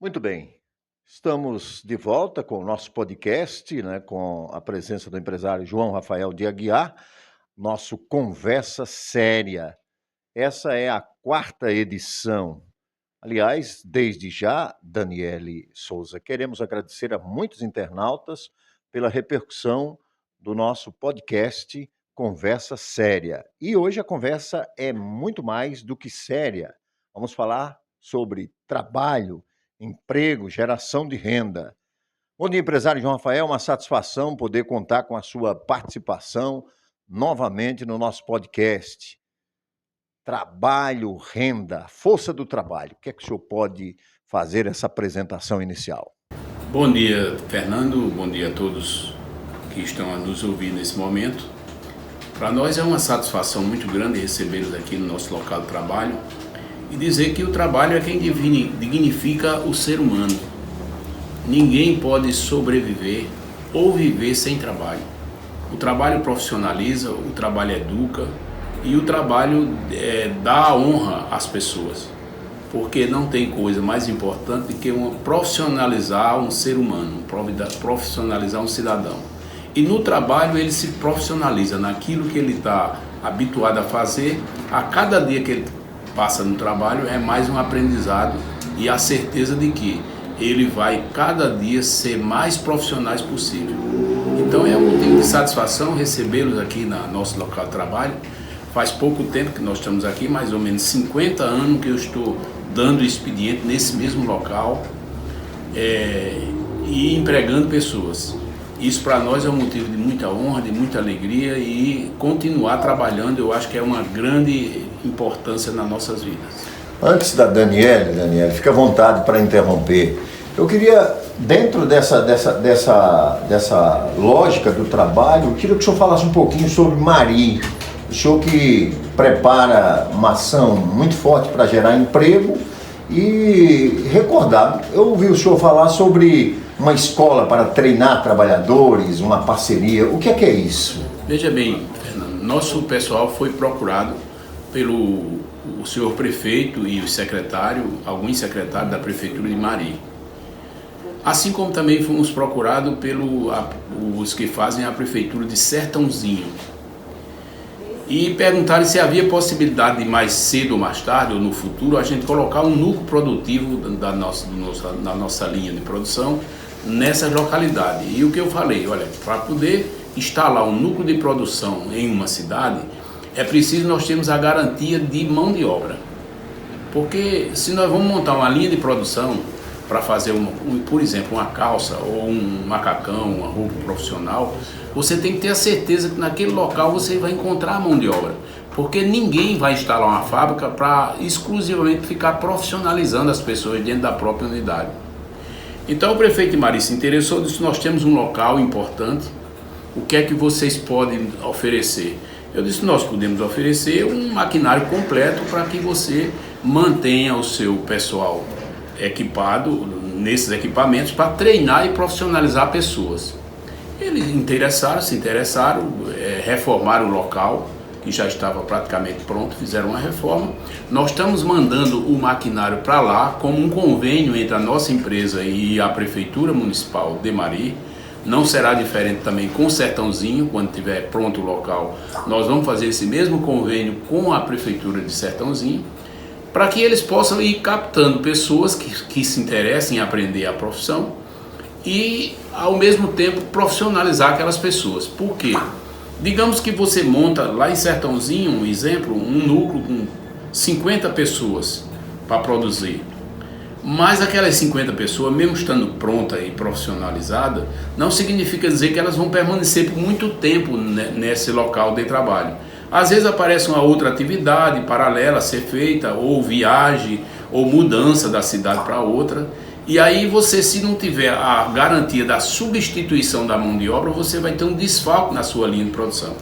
Muito bem. Estamos de volta com o nosso podcast, né, com a presença do empresário João Rafael de Aguiar, nosso Conversa Séria. Essa é a 4ª edição. Aliás, desde já, Daniele Souza, queremos agradecer a muitos internautas pela repercussão do nosso podcast Conversa Séria. E hoje a conversa é muito mais do que séria. Vamos falar sobre trabalho, emprego, geração de renda. Bom dia, empresário João Rafael, uma satisfação poder contar com a sua participação novamente no nosso podcast. Trabalho, renda, força do trabalho. O que é que o senhor pode fazer essa apresentação inicial? Bom dia, Fernando. Bom dia a todos que estão a nos ouvir nesse momento. Para nós é uma satisfação muito grande recebê-los aqui no nosso local de trabalho e dizer que o trabalho é quem dignifica o ser humano. Ninguém pode sobreviver ou viver sem trabalho. O trabalho profissionaliza, o trabalho educa e o trabalho dá honra às pessoas. Porque não tem coisa mais importante do que profissionalizar um ser humano, profissionalizar um cidadão. E no trabalho ele se profissionaliza naquilo que ele está habituado a fazer. A cada dia que ele passa no trabalho é mais um aprendizado e a certeza de que ele vai cada dia ser mais profissionais possível. Então é um motivo de satisfação recebê-los aqui no nosso local de trabalho. Faz pouco tempo que nós estamos aqui, mais ou menos 50 anos que eu estou dando expediente nesse mesmo local e empregando pessoas. Isso para nós é um motivo de muita honra, de muita alegria e continuar trabalhando eu acho que é uma grande importância nas nossas vidas. Antes da Daniele, fica à vontade para interromper. Eu queria, dentro dessa lógica do trabalho, eu queria que o senhor falasse um pouquinho sobre Mari. O senhor que prepara uma ação muito forte para gerar emprego e recordar. Eu ouvi o senhor falar sobre uma escola para treinar trabalhadores, uma parceria. O que é isso? Veja bem, Fernando, nosso pessoal foi procurado pelo senhor prefeito e o secretário, alguns secretários da prefeitura de Mari. Assim como também fomos procurados pelos que fazem a prefeitura de Sertãozinho. E perguntaram se havia possibilidade de mais cedo ou mais tarde, ou no futuro, a gente colocar um núcleo produtivo da nossa linha de produção nessa localidade. E o que eu falei, olha, para poder instalar um núcleo de produção em uma cidade, é preciso nós termos a garantia de mão de obra. Porque se nós vamos montar uma linha de produção para fazer, por exemplo, uma calça ou um macacão, uma roupa profissional, você tem que ter a certeza que naquele local você vai encontrar a mão de obra. Porque ninguém vai instalar uma fábrica para exclusivamente ficar profissionalizando as pessoas dentro da própria unidade. Então o prefeito de Mari se interessou, disse: nós temos um local importante, o que é que vocês podem oferecer? Eu disse: nós podemos oferecer um maquinário completo para que você mantenha o seu pessoal equipado nesses equipamentos para treinar e profissionalizar pessoas. Eles se interessaram, reformaram o local, que já estava praticamente pronto, fizeram uma reforma. Nós estamos mandando o maquinário para lá como um convênio entre a nossa empresa e a Prefeitura Municipal de Mari. Não será diferente também com o Sertãozinho, quando estiver pronto o local. Nós vamos fazer esse mesmo convênio com a Prefeitura de Sertãozinho, para que eles possam ir captando pessoas que se interessem em aprender a profissão e, ao mesmo tempo, profissionalizar aquelas pessoas. Por quê? Digamos que você monta lá em Sertãozinho, um exemplo, um núcleo com 50 pessoas para produzir. Mas aquelas 50 pessoas, mesmo estando pronta e profissionalizada, não significa dizer que elas vão permanecer por muito tempo nesse local de trabalho. Às vezes aparece uma outra atividade paralela a ser feita, ou viagem, ou mudança da cidade para outra. E aí você, se não tiver a garantia da substituição da mão de obra, você vai ter um desfalque na sua linha de produção.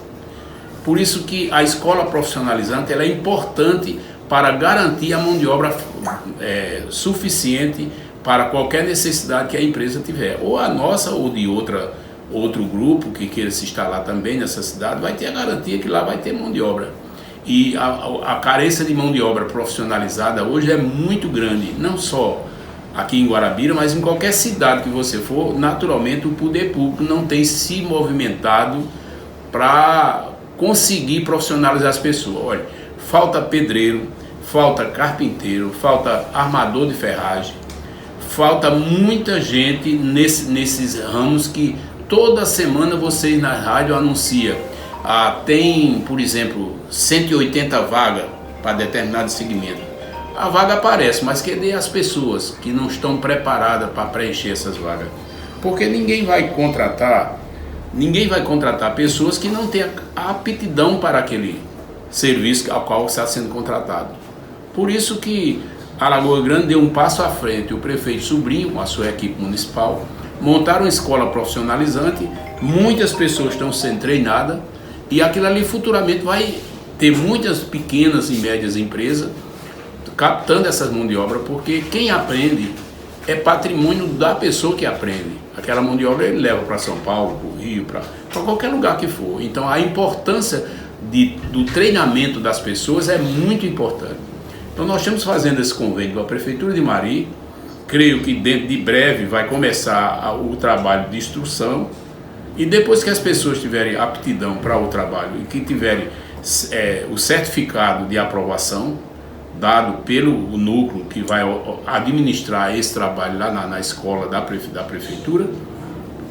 Por isso que a escola profissionalizante ela é importante para garantir a mão de obra suficiente para qualquer necessidade que a empresa tiver. Ou a nossa ou de outro grupo que queira se instalar também nessa cidade, vai ter a garantia que lá vai ter mão de obra. E a carência de mão de obra profissionalizada hoje é muito grande, não só aqui em Guarabira, mas em qualquer cidade que você for, naturalmente o poder público não tem se movimentado para conseguir profissionalizar as pessoas. Olha, falta pedreiro, falta carpinteiro, falta armador de ferragem, falta muita gente nesses ramos que toda semana vocês na rádio anunciam. Tem, por exemplo, 180 vagas para determinado segmento. A vaga aparece, mas cadê as pessoas que não estão preparadas para preencher essas vagas? Porque ninguém vai contratar pessoas que não têm a aptidão para aquele serviço ao qual está sendo contratado. Por isso que a Lagoa Grande deu um passo à frente. O prefeito Sobrinho, com a sua equipe municipal, montaram uma escola profissionalizante, muitas pessoas estão sendo treinadas e aquilo ali futuramente vai ter muitas pequenas e médias empresas captando essas mão de obra, porque quem aprende é patrimônio da pessoa que aprende. Aquela mão de obra ele leva para São Paulo, para o Rio, para qualquer lugar que for. Então a importância do treinamento das pessoas é muito importante. Então nós estamos fazendo esse convênio com a Prefeitura de Mari. Creio que dentro de breve vai começar o trabalho de instrução, e depois que as pessoas tiverem aptidão para o trabalho e que tiverem o certificado de aprovação dado pelo núcleo que vai administrar esse trabalho lá na escola da prefeitura,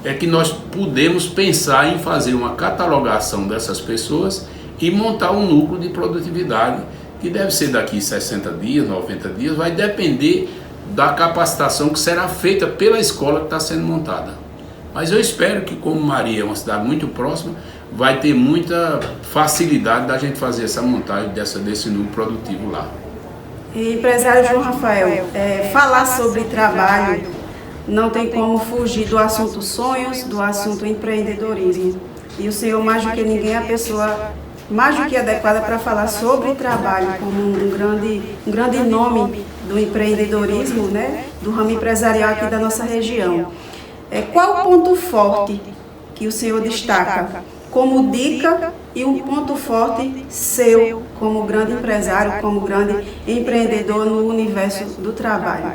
é que nós podemos pensar em fazer uma catalogação dessas pessoas e montar um núcleo de produtividade que deve ser daqui 60 dias, 90 dias, vai depender da capacitação que será feita pela escola que está sendo montada. Mas eu espero que, como Mari é uma cidade muito próxima, vai ter muita facilidade da gente fazer essa montagem desse núcleo produtivo lá. E, empresário João Rafael, falar sobre trabalho não tem como fugir do assunto sonhos, do assunto empreendedorismo. E o senhor, mais do que ninguém, é a pessoa mais do que adequada para falar sobre trabalho, como um grande nome do empreendedorismo, né, do ramo empresarial aqui da nossa região. Qual o ponto forte que o senhor destaca como dica e um ponto forte seu como grande empresário, como grande empreendedor no universo do trabalho?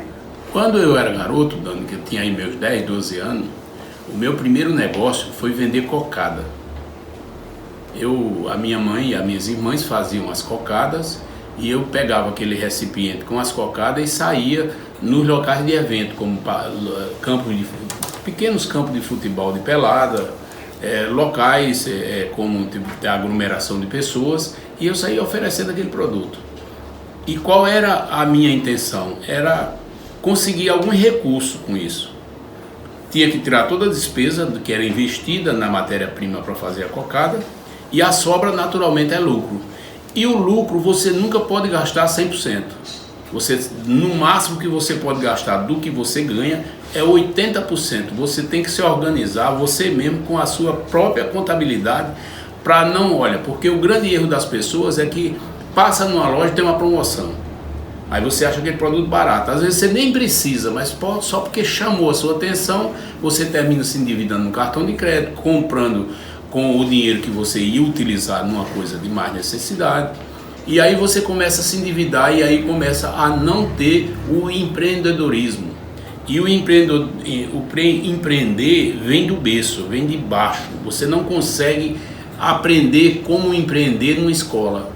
Quando eu era garoto, Dani, que eu tinha aí meus 10, 12 anos, o meu primeiro negócio foi vender cocada. A minha mãe e as minhas irmãs faziam as cocadas e eu pegava aquele recipiente com as cocadas e saía nos locais de evento, como pequenos campos de futebol de pelada, locais como de aglomeração de pessoas, e eu saía oferecendo aquele produto. E qual era a minha intenção? Era conseguir algum recurso com isso. Tinha que tirar toda a despesa que era investida na matéria-prima para fazer a cocada, e a sobra naturalmente é lucro. E o lucro você nunca pode gastar 100%. No máximo que você pode gastar do que você ganha é 80%. Você tem que se organizar você mesmo com a sua própria contabilidade para porque o grande erro das pessoas é que passa numa loja e tem uma promoção. Aí você acha aquele produto barato. Às vezes você nem precisa, mas só porque chamou a sua atenção, você termina se endividando no cartão de crédito, comprando com o dinheiro que você ia utilizar numa coisa de mais necessidade. E aí você começa a se endividar e aí começa a não ter o empreendedorismo. E o empreender vem do berço, vem de baixo. Você não consegue aprender como empreender numa escola.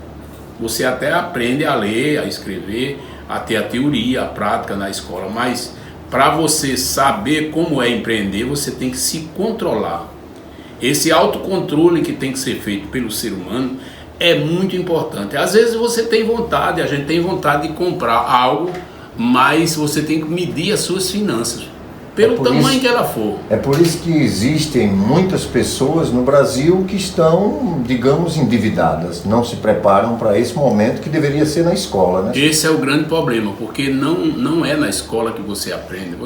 Você até aprende a ler, a escrever, a ter a teoria, a prática na escola, mas para você saber como é empreender, você tem que se controlar. Esse autocontrole que tem que ser feito pelo ser humano é muito importante. Às vezes você tem vontade, a gente tem vontade de comprar algo, mas você tem que medir as suas finanças, pelo tamanho que ela for. É por isso que existem muitas pessoas no Brasil que estão, digamos, endividadas, não se preparam para esse momento que deveria ser na escola, né? Esse é o grande problema, porque não é na escola que você aprende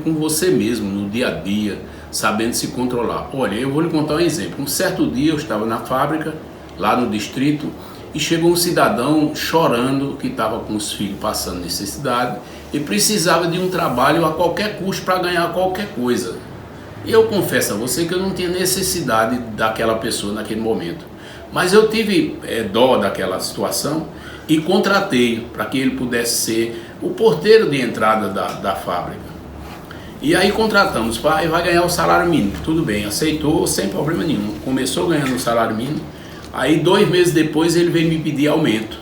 com você mesmo, no dia a dia, sabendo se controlar. Olha, eu vou lhe contar um exemplo. Um certo dia eu estava na fábrica, lá no distrito, e chegou um cidadão chorando que estava com os filhos passando necessidade e precisava de um trabalho a qualquer custo para ganhar qualquer coisa. E eu confesso a você que eu não tinha necessidade daquela pessoa naquele momento. Mas eu tive dó daquela situação e contratei para que ele pudesse ser o porteiro de entrada da fábrica. E aí contratamos, vai ganhar o salário mínimo. Tudo bem, aceitou sem problema nenhum. Começou ganhando o salário mínimo. Aí 2 meses depois ele veio me pedir aumento,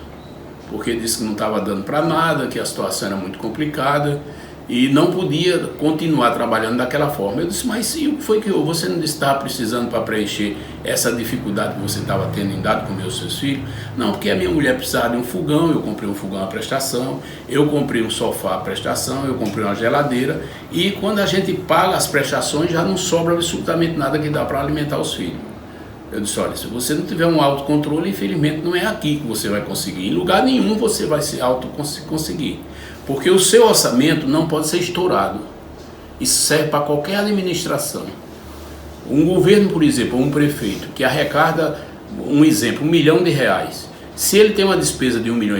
porque disse que não estava dando para nada, que a situação era muito complicada e não podia continuar trabalhando daquela forma. Eu disse, mas e o que foi que você não está precisando para preencher essa dificuldade que você estava tendo em dado com meus seus filhos? Não, porque a minha mulher precisava de um fogão, eu comprei um fogão à prestação, eu comprei um sofá à prestação, eu comprei uma geladeira, e quando a gente paga as prestações já não sobra absolutamente nada que dá para alimentar os filhos. Eu disse, olha, se você não tiver um autocontrole, infelizmente não é aqui que você vai conseguir. Em lugar nenhum você vai se conseguir. Porque o seu orçamento não pode ser estourado. Isso serve para qualquer administração. Um governo, por exemplo, ou um prefeito que arrecada, um exemplo, R$1 milhão. Se ele tem uma despesa de 1,1 milhão,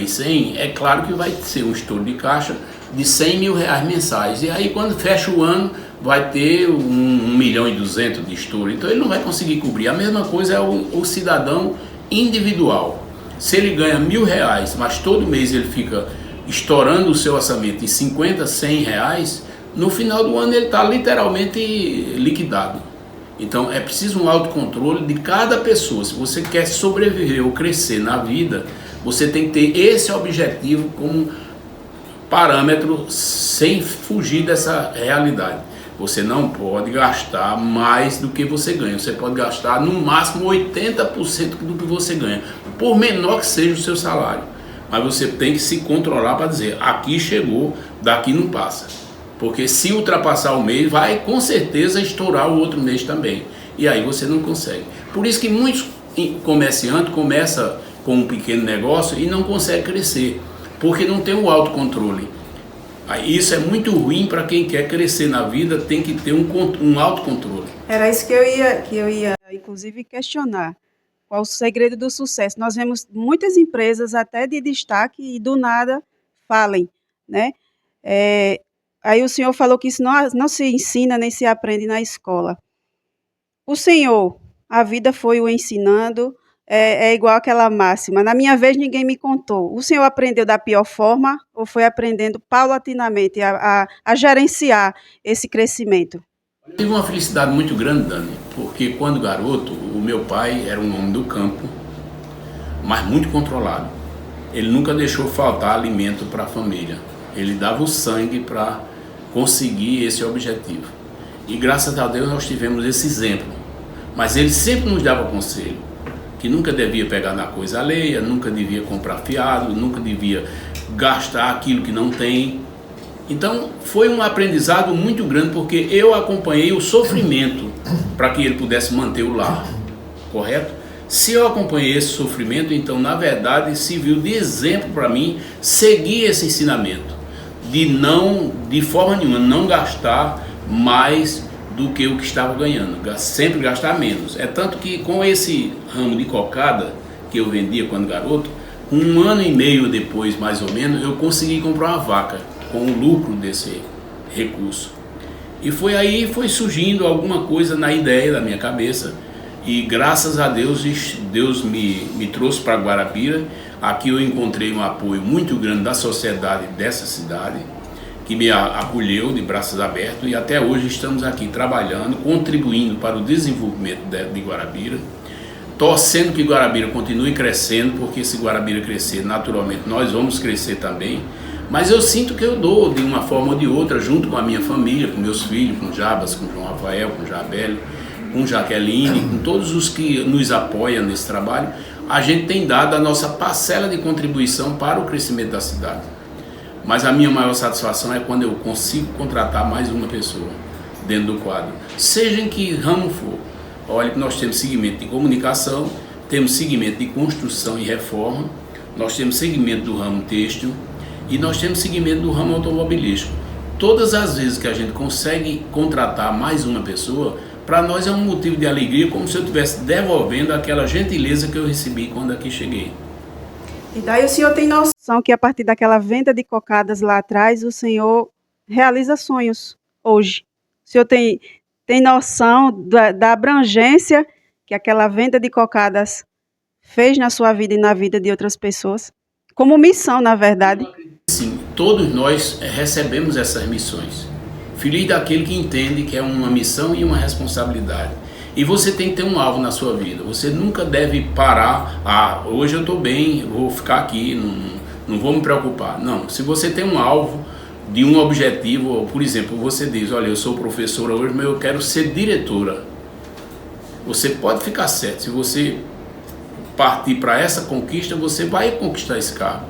é claro que vai ser um estouro de caixa de R$100 mil mensais. E aí quando fecha o ano, vai ter 1,2 milhão de estouro. Então ele não vai conseguir cobrir. A mesma coisa é o cidadão individual. Se ele ganha R$1.000, mas todo mês ele fica estourando o seu orçamento em 50, R$100, no final do ano ele está literalmente liquidado. Então é preciso um autocontrole de cada pessoa. Se você quer sobreviver ou crescer na vida, você tem que ter esse objetivo como parâmetro, sem fugir dessa realidade. Você não pode gastar mais do que você ganha. Você pode gastar no máximo 80% do que você ganha, por menor que seja o seu salário. Mas você tem que se controlar para dizer, aqui chegou, daqui não passa. Porque se ultrapassar o mês, vai com certeza estourar o outro mês também. E aí você não consegue. Por isso que muitos comerciantes começam com um pequeno negócio e não conseguem crescer, porque não tem o autocontrole. Isso é muito ruim para quem quer crescer na vida, tem que ter um autocontrole. Era isso que eu ia, inclusive, questionar. Qual o segredo do sucesso? Nós vemos muitas empresas até de destaque e do nada falem, né? Aí o senhor falou que isso não se ensina nem se aprende na escola. O senhor, a vida foi o ensinando, é igual aquela máxima. Na minha vez, ninguém me contou. O senhor aprendeu da pior forma ou foi aprendendo paulatinamente a gerenciar esse crescimento? Eu tive uma felicidade muito grande, Dani, porque quando garoto, o meu pai era um homem do campo, mas muito controlado. Ele nunca deixou faltar alimento para a família. Ele dava o sangue para conseguir esse objetivo. E graças a Deus nós tivemos esse exemplo. Mas ele sempre nos dava conselho, que nunca devia pegar na coisa alheia, nunca devia comprar fiado, nunca devia gastar aquilo que não tem. Então foi um aprendizado muito grande, porque eu acompanhei o sofrimento para que ele pudesse manter o lar, correto? Se eu acompanhei esse sofrimento, então na verdade serviu de exemplo para mim seguir esse ensinamento, de forma nenhuma, não gastar mais do que o que estava ganhando, sempre gastar menos. É tanto que com esse ramo de cocada que eu vendia quando garoto, 1 ano e meio depois mais ou menos, eu consegui comprar uma vaca com o lucro desse recurso. E foi surgindo alguma coisa na ideia da minha cabeça, e graças a Deus, Deus me trouxe para Guarabira. Aqui eu encontrei um apoio muito grande da sociedade dessa cidade, que me acolheu de braços abertos, e até hoje estamos aqui trabalhando, contribuindo para o desenvolvimento de Guarabira, torcendo que Guarabira continue crescendo, porque se Guarabira crescer, naturalmente nós vamos crescer também. Mas eu sinto que eu dou de uma forma ou de outra, junto com a minha família, com meus filhos, com Jabas, com João Rafael, com Jabélio, com Jaqueline, com todos os que nos apoiam nesse trabalho. A gente tem dado a nossa parcela de contribuição para o crescimento da cidade. Mas a minha maior satisfação é quando eu consigo contratar mais uma pessoa dentro do quadro, seja em que ramo for. Olha que nós temos segmento de comunicação, temos segmento de construção e reforma, nós temos segmento do ramo têxtil e nós temos segmento do ramo automobilístico. Todas as vezes que a gente consegue contratar mais uma pessoa, para nós é um motivo de alegria, como se eu estivesse devolvendo aquela gentileza que eu recebi quando aqui cheguei. E daí o senhor tem noção que a partir daquela venda de cocadas lá atrás, o senhor realiza sonhos hoje. O senhor tem noção da abrangência que aquela venda de cocadas fez na sua vida e na vida de outras pessoas? Como missão, na verdade. Sim, todos nós recebemos essas missões. Feliz daquele que entende que é uma missão e uma responsabilidade. E você tem que ter um alvo na sua vida. Você nunca deve parar, hoje eu estou bem, vou ficar aqui, não vou me preocupar. Não, se você tem um alvo de um objetivo, por exemplo, você diz, olha, eu sou professora hoje, mas eu quero ser diretora. Você pode ficar certo, se você partir para essa conquista, você vai conquistar esse cargo.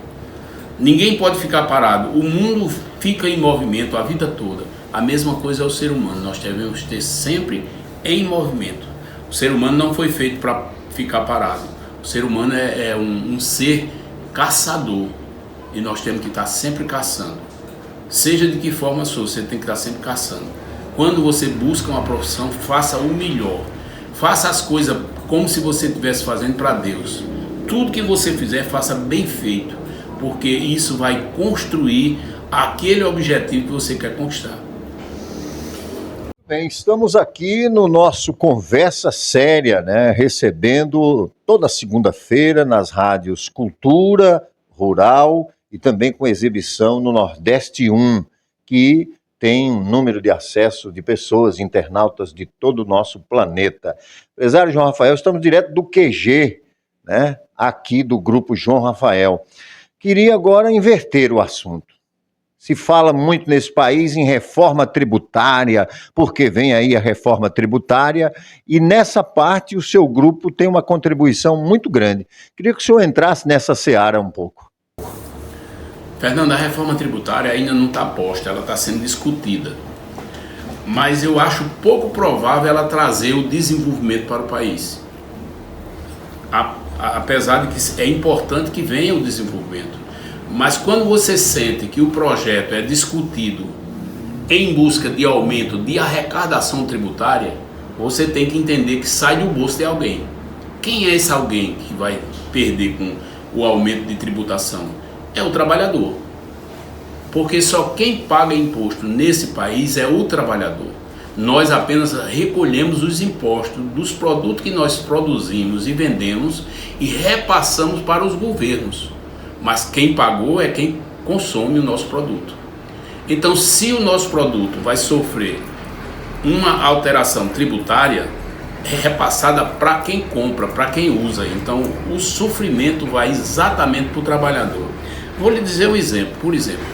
Ninguém pode ficar parado, o mundo fica em movimento a vida toda. A mesma coisa é o ser humano, nós devemos ter sempre em movimento. O ser humano não foi feito para ficar parado. O ser humano é um ser caçador e nós temos que estar sempre caçando. Seja de que forma for, você tem que estar sempre caçando. Quando você busca uma profissão, faça o melhor. Faça as coisas como se você estivesse fazendo para Deus. Tudo que você fizer, faça bem feito, porque isso vai construir aquele objetivo que você quer conquistar. Bem, estamos aqui no nosso Conversa Séria, né? Recebendo toda segunda-feira nas rádios Cultura, Rural e também com exibição no Nordeste 1, que tem um número de acesso de pessoas, internautas de todo o nosso planeta. Empresário João Rafael, estamos direto do QG, né? Aqui do Grupo João Rafael. Queria agora inverter o assunto. Se fala muito nesse país em reforma tributária, porque vem aí a reforma tributária, e nessa parte o seu grupo tem uma contribuição muito grande. Queria que o senhor entrasse nessa seara um pouco. Fernando, a reforma tributária ainda não está posta, ela está sendo discutida. Mas eu acho pouco provável ela trazer o desenvolvimento para o país. Apesar de que é importante que venha o desenvolvimento. Mas quando você sente que o projeto é discutido em busca de aumento de arrecadação tributária, você tem que entender que sai do bolso de alguém. Quem é esse alguém que vai perder com o aumento de tributação? É o trabalhador. Porque só quem paga imposto nesse país é o trabalhador. Nós apenas recolhemos os impostos dos produtos que nós produzimos e vendemos e repassamos para os governos. Mas quem pagou é quem consome o nosso produto. Então, se o nosso produto vai sofrer uma alteração tributária, é repassada para quem compra, para quem usa. Então, o sofrimento vai exatamente para o trabalhador. Vou lhe dizer um exemplo. Por exemplo,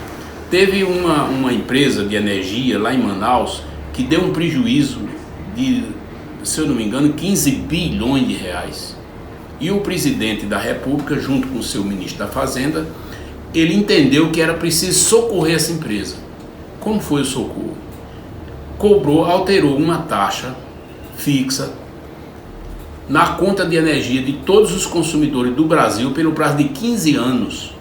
teve uma empresa de energia lá em Manaus que deu um prejuízo de, se eu não me engano, 15 bilhões de reais. E o presidente da República, junto com o seu ministro da Fazenda, ele entendeu que era preciso socorrer essa empresa. Como foi o socorro? Alterou uma taxa fixa na conta de energia de todos os consumidores do Brasil pelo prazo de 15 anos,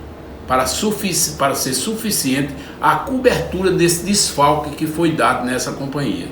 para ser suficiente a cobertura desse desfalque que foi dado nessa companhia.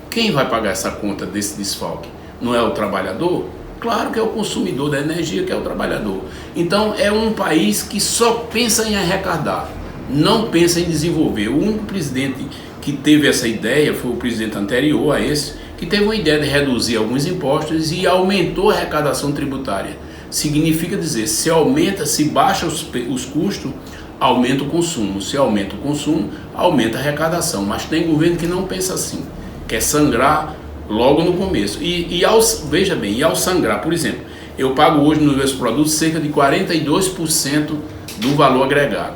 Quem vai pagar essa conta desse desfalque? Não é o trabalhador? Claro que é o consumidor da energia, que é o trabalhador. Então é um país que só pensa em arrecadar, não pensa em desenvolver. O único presidente que teve essa ideia foi o presidente anterior a esse, que teve uma ideia de reduzir alguns impostos e aumentou a arrecadação tributária. Significa dizer, se baixa os custos, aumenta o consumo. Se aumenta o consumo, aumenta a arrecadação. Mas tem governo que não pensa assim, quer sangrar logo no começo. Veja bem, ao sangrar, por exemplo, eu pago hoje nos meus produtos cerca de 42% do valor agregado.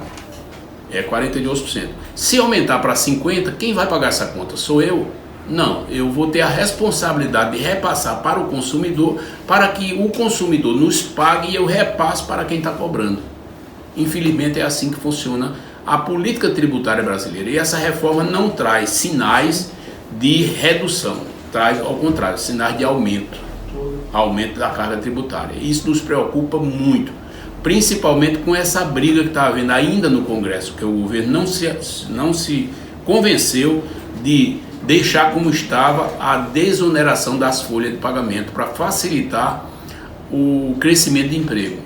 É 42%. Se aumentar para 50%, quem vai pagar essa conta? Sou eu? Não, eu vou ter a responsabilidade de repassar para o consumidor, para que o consumidor nos pague e eu repasso para quem está cobrando. Infelizmente é assim que funciona a política tributária brasileira. E essa reforma não traz sinais de redução, traz ao contrário, sinais de aumento da carga tributária. Isso nos preocupa muito, principalmente com essa briga que está havendo ainda no Congresso, que o governo não se convenceu de deixar como estava a desoneração das folhas de pagamento para facilitar o crescimento de emprego.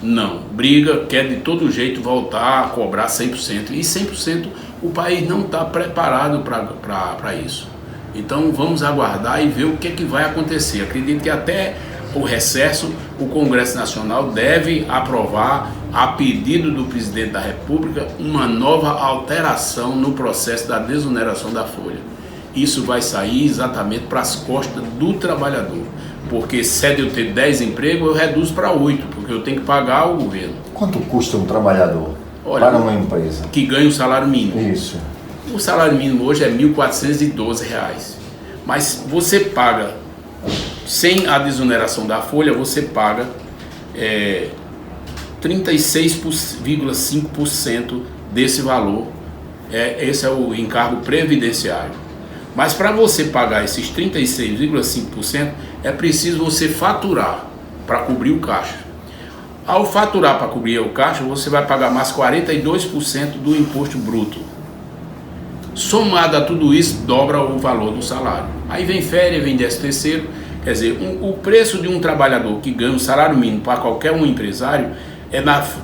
Não, briga, quer de todo jeito voltar a cobrar 100%, e 100% o país não está preparado para isso. Então vamos aguardar e ver o que vai acontecer. Acredito que até o recesso o Congresso Nacional deve aprovar a pedido do presidente da República, uma nova alteração no processo da desoneração da folha. Isso vai sair exatamente para as costas do trabalhador, porque se eu ter 10 empregos, eu reduzo para 8, porque eu tenho que pagar ao governo. Quanto custa um trabalhador para uma empresa que ganha o salário mínimo? Isso. O salário mínimo hoje é R$ 1.412, mas você paga, sem a desoneração da folha, você paga 36,5% desse valor. Esse é o encargo previdenciário. Mas para você pagar esses 36,5%, é preciso você faturar para cobrir o caixa. Ao faturar para cobrir o caixa, você vai pagar mais 42% do imposto bruto. Somado a tudo isso, dobra o valor do salário. Aí vem férias, vem 13º. Quer dizer, o preço de um trabalhador que ganha um salário mínimo para qualquer um empresário,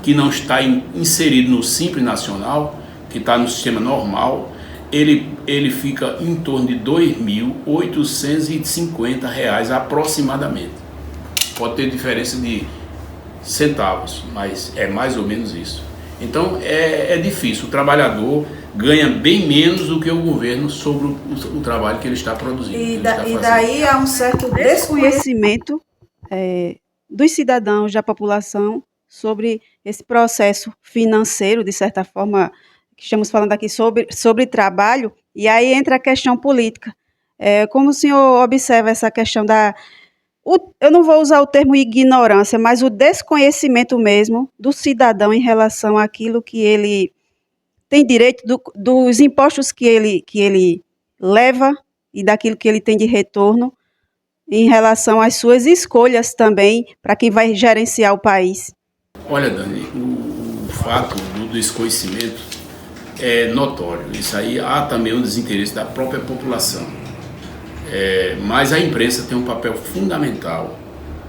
que não está inserido no Simples Nacional, que está no sistema normal, ele fica em torno de R$ 2.850 aproximadamente. Pode ter diferença de centavos, mas é mais ou menos isso. Então é difícil, o trabalhador ganha bem menos do que o governo sobre o trabalho que ele está produzindo. E daí há um certo desconhecimento dos cidadãos, da população, sobre esse processo financeiro, de certa forma, que estamos falando aqui sobre trabalho, e aí entra a questão política. Como o senhor observa essa questão eu não vou usar o termo ignorância, mas o desconhecimento mesmo do cidadão em relação àquilo que ele tem direito, dos impostos que ele leva e daquilo que ele tem de retorno, em relação às suas escolhas também, para quem vai gerenciar o país? Olha, Dani, o fato do desconhecimento é notório. Isso aí há também um desinteresse da própria população. Mas a imprensa tem um papel fundamental,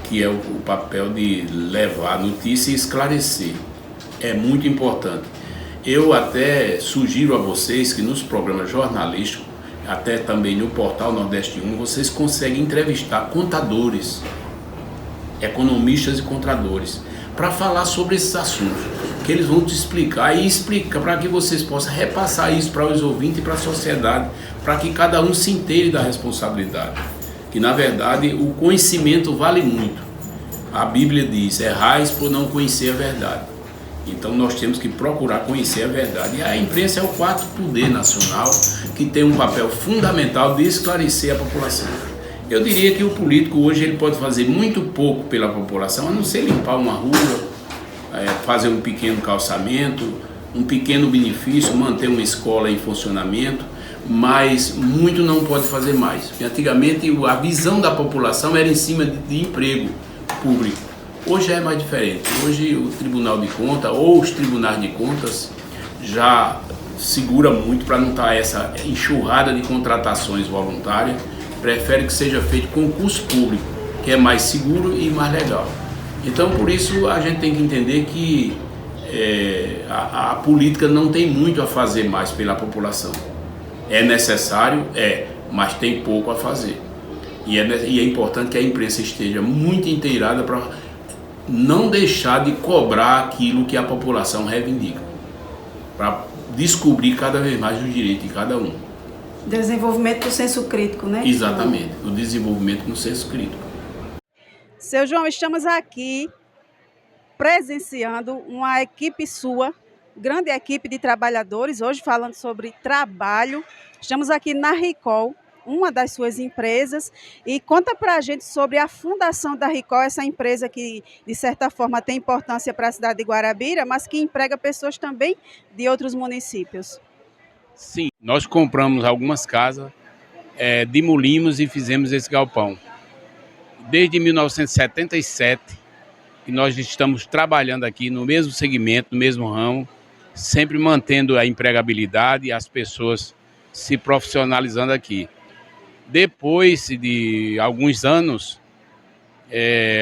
que é o papel de levar a notícia e esclarecer. É muito importante. Eu até sugiro a vocês que nos programas jornalísticos, até também no portal Nordeste 1, vocês conseguem entrevistar contadores, economistas e contadores, para falar sobre esses assuntos, que eles vão te explicar e explica para que vocês possam repassar isso para os ouvintes e para a sociedade, para que cada um se inteire da responsabilidade. Que na verdade o conhecimento vale muito. A Bíblia diz: errais por não conhecer a verdade. Então nós temos que procurar conhecer a verdade. E a imprensa é o quarto poder nacional, que tem um papel fundamental de esclarecer a população. Eu diria que o político hoje ele pode fazer muito pouco pela população, a não ser limpar uma rua, fazer um pequeno calçamento, um pequeno benefício, manter uma escola em funcionamento, mas muito não pode fazer mais. Porque antigamente a visão da população era em cima de emprego público. Hoje é mais diferente. Hoje o Tribunal de Contas ou os tribunais de contas já segura muito para não estar essa enxurrada de contratações voluntárias. Prefere que seja feito concurso público, que é mais seguro e mais legal. Então, por isso, a gente tem que entender que a política não tem muito a fazer mais pela população. É necessário, mas tem pouco a fazer. E é importante que a imprensa esteja muito inteirada para não deixar de cobrar aquilo que a população reivindica, para descobrir cada vez mais os direitos de cada um. Desenvolvimento do senso crítico, né? Exatamente, o desenvolvimento no senso crítico. Seu João, estamos aqui presenciando uma equipe sua, grande equipe de trabalhadores, hoje falando sobre trabalho. Estamos aqui na Ricol, uma das suas empresas, e conta para a gente sobre a fundação da Ricol, essa empresa que, de certa forma, tem importância para a cidade de Guarabira, mas que emprega pessoas também de outros municípios. Sim, nós compramos algumas casas, demolimos e fizemos esse galpão. Desde 1977, que nós estamos trabalhando aqui no mesmo segmento, no mesmo ramo, sempre mantendo a empregabilidade e as pessoas se profissionalizando aqui. Depois de alguns anos,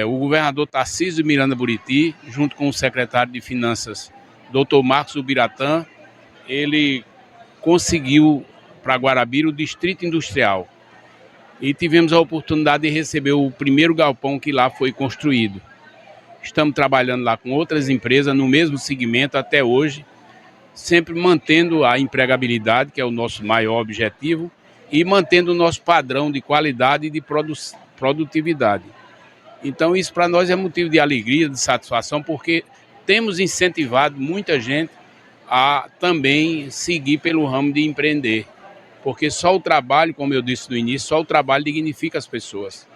o governador Tarcísio Miranda Buriti, junto com o secretário de Finanças, Dr. Marcos Ubiratã, ele conseguiu para Guarabira o Distrito Industrial. E tivemos a oportunidade de receber o primeiro galpão que lá foi construído. Estamos trabalhando lá com outras empresas no mesmo segmento até hoje, sempre mantendo a empregabilidade, que é o nosso maior objetivo, e mantendo o nosso padrão de qualidade e de produtividade. Então isso para nós é motivo de alegria, de satisfação, porque temos incentivado muita gente a também seguir pelo ramo de empreender. Porque só o trabalho, como eu disse no início, só o trabalho dignifica as pessoas.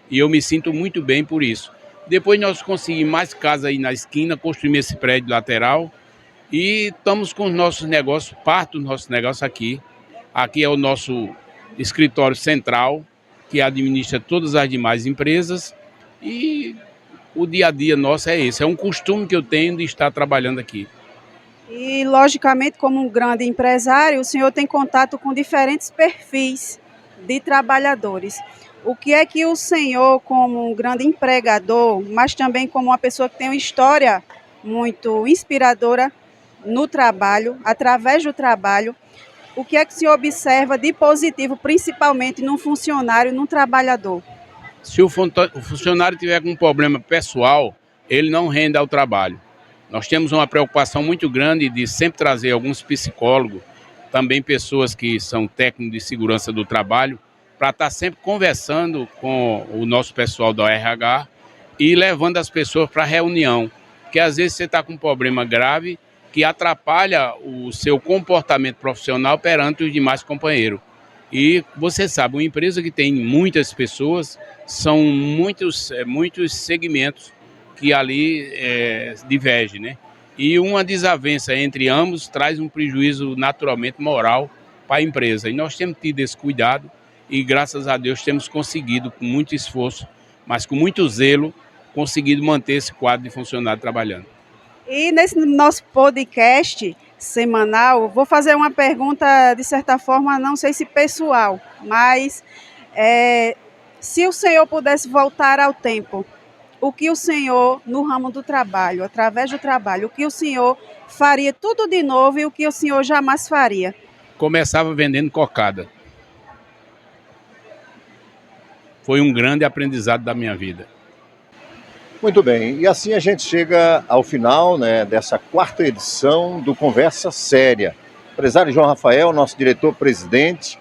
E eu me sinto muito bem por isso. Depois nós conseguimos mais casa aí na esquina, construímos esse prédio lateral e estamos com os nossos negócios, parte dos nossos negócios aqui. Aqui é o nosso escritório central, que administra todas as demais empresas, e o dia a dia nosso é esse. É um costume que eu tenho de estar trabalhando aqui. E, logicamente, como um grande empresário, o senhor tem contato com diferentes perfis de trabalhadores. O que é que o senhor, como um grande empregador, mas também como uma pessoa que tem uma história muito inspiradora no trabalho, através do trabalho, o que é que se observa de positivo, principalmente num funcionário, num trabalhador? Se o funcionário tiver com um problema pessoal, ele não rende ao trabalho. Nós temos uma preocupação muito grande de sempre trazer alguns psicólogos, também pessoas que são técnicos de segurança do trabalho, para estar sempre conversando com o nosso pessoal da RH e levando as pessoas para a reunião. Porque às vezes você está com um problema grave que atrapalha o seu comportamento profissional perante os demais companheiros. E você sabe, uma empresa que tem muitas pessoas, são muitos segmentos que ali divergem, né? E uma desavença entre ambos traz um prejuízo naturalmente moral para a empresa. E nós temos tido esse cuidado e, graças a Deus, temos conseguido, com muito esforço, mas com muito zelo, conseguido manter esse quadro de funcionário trabalhando. E nesse nosso podcast semanal, vou fazer uma pergunta, de certa forma, não sei se pessoal, mas se o senhor pudesse voltar ao tempo, o que o senhor, no ramo do trabalho, através do trabalho, o que o senhor faria tudo de novo e o que o senhor jamais faria? Começava vendendo cocada. Foi um grande aprendizado da minha vida. Muito bem, e assim a gente chega ao final, né, dessa 4ª edição do Conversa Séria. Empresário João Rafael, nosso diretor-presidente,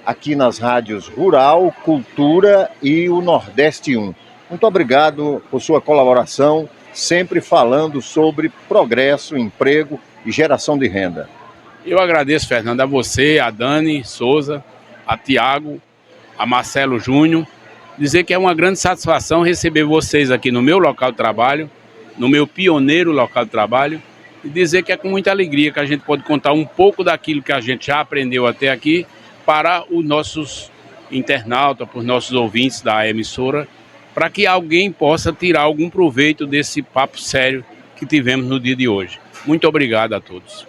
aqui nas rádios Rural, Cultura e o Nordeste 1. Muito obrigado por sua colaboração, sempre falando sobre progresso, emprego e geração de renda. Eu agradeço, Fernando, a você, a Dani Souza, a Tiago, a Marcelo Júnior. Dizer que é uma grande satisfação receber vocês aqui no meu local de trabalho, no meu pioneiro local de trabalho, e dizer que é com muita alegria que a gente pode contar um pouco daquilo que a gente já aprendeu até aqui para os nossos internautas, para os nossos ouvintes da emissora, para que alguém possa tirar algum proveito desse papo sério que tivemos no dia de hoje. Muito obrigado a todos.